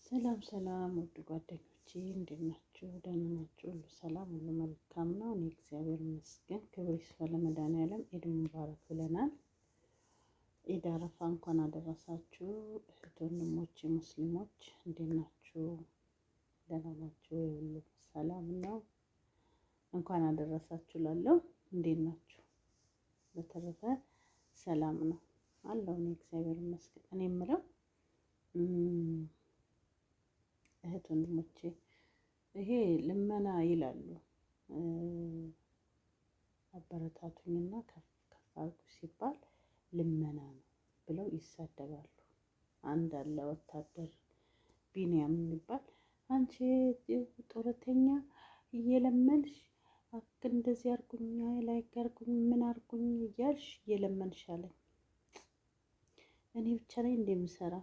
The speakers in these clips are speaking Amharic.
ሰላም ሰላም ውድ ጓደኞቼ እንዴት ናችሁ? ደህና ናችሁ? ሁሉ ሰላም፣ ሁሉ መልካም ነው። እኔ እግዚአብሔር ይመስገን። ክብር ይስፋ ለመድኃኒዓለም። ኢድ ሙባረክ ብለናል። ኢድ አረፋ እንኳን አደረሳችሁ። እህት ወንድሞቼ ሙስሊሞች እንዴት ናችሁ? ደህና ናችሁ? ሁሉ ሰላም ነው። እንኳን አደረሳችሁ ላለው እንዴት ናችሁ? በተረፈ ሰላም ነው አለው። እኔ እግዚአብሔር ይመስገን። እኔ የምለው እህት ወንድሞቼ ይሄ ልመና ይላሉ። አበረታቱኝና ከፍ አድርጉ ሲባል ልመና ነው ብለው ይሳደባሉ። አንድ አለ ወታደር ቢኒያም የሚባል አንቺ ጦረተኛ እየለመንሽ እንደዚህ አርጉኝ ላይ አርጉኝ ምን አርጉኝ እያልሽ እየለመንሽ አለኝ። እኔ ብቻ ላይ እንደምሰራ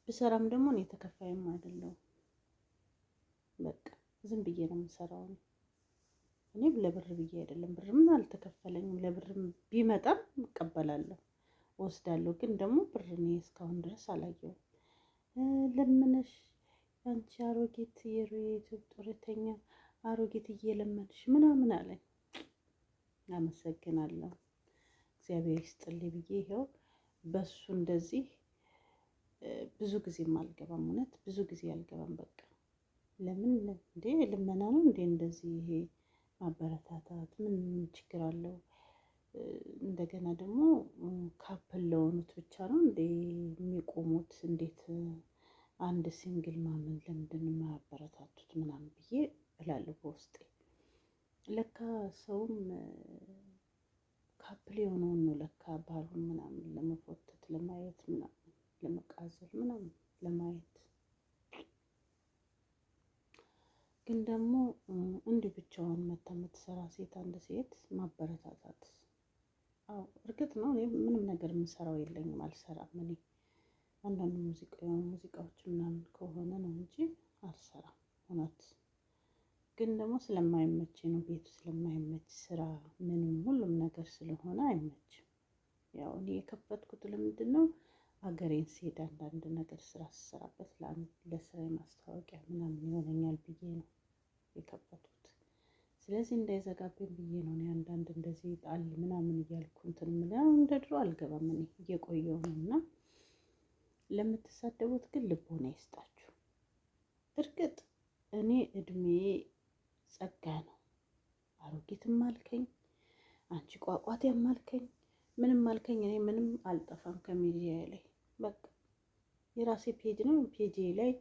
ብሰራም ደግሞ እኔ ተከፋይም አይደለሁም። በቃ ዝም ብዬ ነው የምሰራው። እኔ ለብር ብዬ አይደለም፣ ብርም አልተከፈለኝም። ለብርም ቢመጣም እቀበላለሁ፣ ወስዳለሁ። ግን ደግሞ ብር እኔ እስካሁን ድረስ አላየሁም። ለምነሽ አንቺ አሮጌት የዩቲዩብ ጡረተኛ አሮጌት እየለመንሽ ምናምን አለኝ። አመሰግናለሁ እግዚአብሔር ይስጥልኝ ብዬ ይኸው በሱ እንደዚህ ብዙ ጊዜም አልገባም። እውነት ብዙ ጊዜ አልገባም። በቃ ለምን እንዴ ልመና ነው እንዴ እንደዚህ? ይሄ ማበረታታት ምን ችግር አለው? እንደገና ደግሞ ካፕል ለሆኑት ብቻ ነው እንዴ የሚቆሙት? እንዴት አንድ ሲንግል ማምን ለምንድን ነው የማያበረታቱት ምናምን ብዬ እላለሁ በውስጤ። ለካ ሰውም ካፕል የሆነውን ነው ለካ ባሉን ምናምን ለመፎተት ለማየት ምናምን ለመቃዘል ምናምን ለማየት። ግን ደግሞ እንዲህ ብቻዋን መታ የምትሰራ ሴት አንድ ሴት ማበረታታት፣ አዎ እርግጥ ነው እኔ ምንም ነገር የምሰራው የለኝም፣ አልሰራም። እኔ አንዳንድ ሙዚቃዎች ምናምን ከሆነ ነው እንጂ አልሰራም እውነት። ግን ደግሞ ስለማይመች ነው፣ ቤቱ ስለማይመች ስራ ምንም ሁሉም ነገር ስለሆነ አይመችም። ያው እኔ የከፈትኩት ለምንድን ነው ሀገሬን ስሄድ አንዳንድ ነገር ስራ ስሰራበት ለስራ ማስታወቂያ ምናምን ይሆነኛል ብዬ ነው የከፈትኩት። ስለዚህ እንዳይዘጋብኝ ብዬ ነው እኔ አንዳንድ እንደዚህ ጣል ምናምን እያልኩ እንትን ምለው። እንደ ድሮ አልገባም እኔ እየቆየሁ ነው። እና ለምትሳደቡት ግን ልቦና ይስጣችሁ። እርግጥ እኔ እድሜ ጸጋ ነው። አሮጊትም አልከኝ አንቺ ቋቋት ያማልከኝ ምንም አልከኝ፣ እኔ ምንም አልጠፋም ከሚዲያ ላይ። በቃ የራሴ ፔጅ ነው። ፔጄ ላይ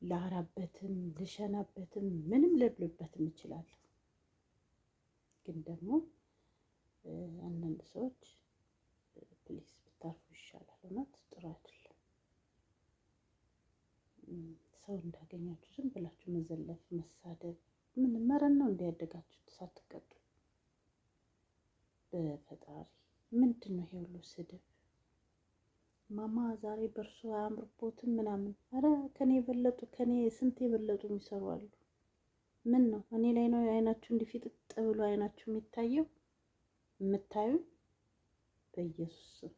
ላራበትም ልሸናበትም ምንም ልብልበትም እችላለሁ። ግን ደግሞ አንዳንድ ሰዎች ፕሊስ ብታርፉ ይሻላል። እውነት ጥሩ አይደለም። ሰው እንዳገኛችሁ ዝም ብላችሁ መዘለፍ፣ መሳደብ ምን መረን ነው እንዲያደጋችሁት ሳትቀጡ? በፈጣሪ ምንድን ነው ይሄ ሁሉ ስድብ? ማማ ዛሬ በእርሱ አያምርቦትም ምናምን። አረ ከኔ የበለጡ ከኔ ስንት የበለጡ የሚሰሩ አሉ። ምን ነው እኔ ላይ ነው አይናችሁ እንዲፊጥጥ ብሎ አይናችሁ የሚታየው? የምታዩ በኢየሱስ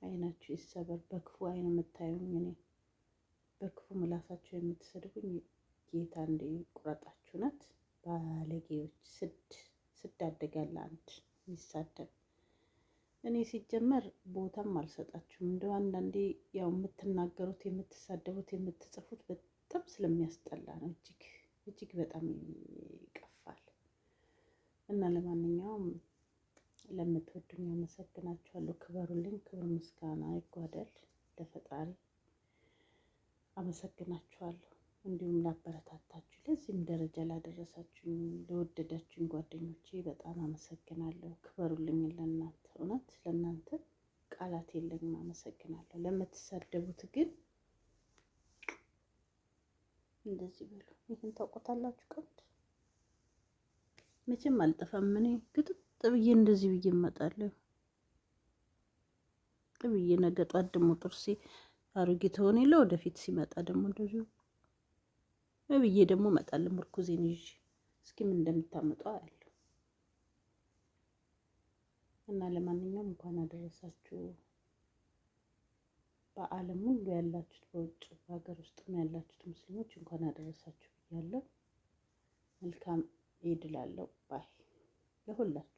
አይናችሁ ይሰበር። በክፉ አይን የምታዩኝ እኔ በክፉ ምላሳችሁ የምትሰድቡኝ ጌታ እንደ ቁረጣችሁ ናት። ባለጌዎች ስድ አደጋለ አንድ የሚሳደብ እኔ ሲጀመር ቦታም አልሰጣችሁም። እንደው አንዳንዴ ያው የምትናገሩት የምትሳደቡት የምትጽፉት በጣም ስለሚያስጠላ ነው። እጅግ በጣም ይቀፋል። እና ለማንኛውም ለምትወዱኝ አመሰግናችኋለሁ። ክበሩልኝ። ክብር ምስጋና ይጓደል ለፈጣሪ። አመሰግናችኋለሁ። እንዲሁም ላበረታታችሁ ለዚህም ደረጃ ላደረሳችሁኝ ለወደዳችሁኝ ጓደኞቼ በጣም አመሰግናለሁ። ክበሩልኝ። ለእናንተ እውነት ለእናንተ ቃላት የለኝም። አመሰግናለሁ። ለምትሳደቡት ግን እንደዚህ ብሎ ይህን ታውቆታላችሁ። ቀንድ መቼም አልጠፋም። እኔ ግጥጥ ብዬ እንደዚህ ብዬ እመጣለሁ ብዬ ነገ ጧት ደግሞ ጥርሴ አሮጌ ተሆነ የለ ወደፊት ሲመጣ ደግሞ እንደዚሁ ብዬ ደግሞ እመጣለሁ ምርኩዜን ይዤ። እስኪ ምን እንደምታመጡ አያለሁ። እና ለማንኛውም እንኳን አደረሳችሁ። በዓለም ሁሉ ያላችሁት በውጭ በሀገር ውስጥም ያላችሁት ሙስሊሞች እንኳን አደረሳችሁ ብያለሁ። መልካም ኢድ እላለሁ ባይ ለሁላችሁ።